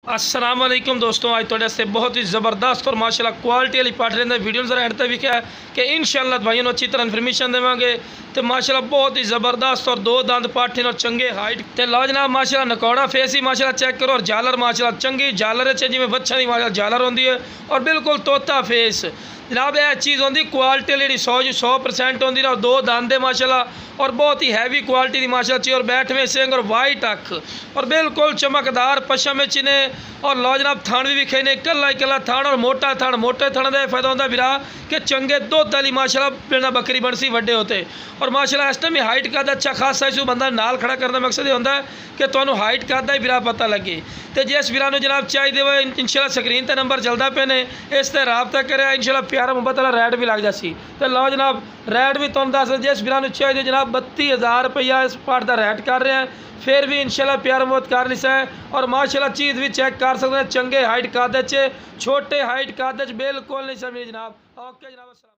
अस्सलाम वालेकुम दोस्तों, आज थोड़े से बहुत ही ज़बरदस्त और माशाल्लाह क्वालिटी वाली पाठ लेंगे वीडियो जरा एंड तक भी क्या है कि इंशाल्लाह भाइयों अच्छी तरह इन्फॉर्मेशन देवांगे। तो माशाल्लाह बहुत ही ज़बरदस्त और दो दंद पाठे और चंगे हाइट ते लो जनाब माशाल्लाह नकौड़ा फेस ही माशाल्लाह चेक करो और झालर माशाल्लाह चंगी झालर जिमें बच्चा की माशाल्लाह झालर होंगी है और बिल्कुल तोता फेस जनाब यह चीज़ होंगी क्वालिटी जी 100% होंगी और दो दंद है माशाल्लाह और बहुत ही हैवी क्वालिटी की माशाल्लाह चाहिए और बैठ में सिंग और वाइट अख और बिल्कुल चमकदार पशम में चिने और लो जनाब थान भी विखे ने कला थान और मोटा थान मोटे थान का फायदा होता बिरा कि चंगे दुध वाली माशाल्लाह बिना बकरी बनसी वड्डे होते और माशाल्लाह इस टाइम हाइट का अच्छा खासा इस बंदा नाल खड़ा करने का मकसद ये होता है कि तुहानू हाइट का ही बिरा पता लगे। तो जिस बिरा जनाब चाहिए हो इंशाल्लाह स्क्रीन पर नंबर चलता पे ने इस पर रबता करे इंशाल्लाह प्यारा मुहब्बत वाला रैड भी लग जासी। तो लो जनाब रैड भी तुहानू दस जिस बिरा चाहिए जनाब 32,000 रुपया इस पार्ट का रैड कर रहे हैं फिर भी इंशाल्लाह प्यार मुहब्बत कर लिसा है और माशाल्लाह चीज़ भी चेक कर सकते हैं चंगे हाइट कादे छोटे हाइट कादे बिल्कुल नहीं समझे जनाब। ओके जनाब।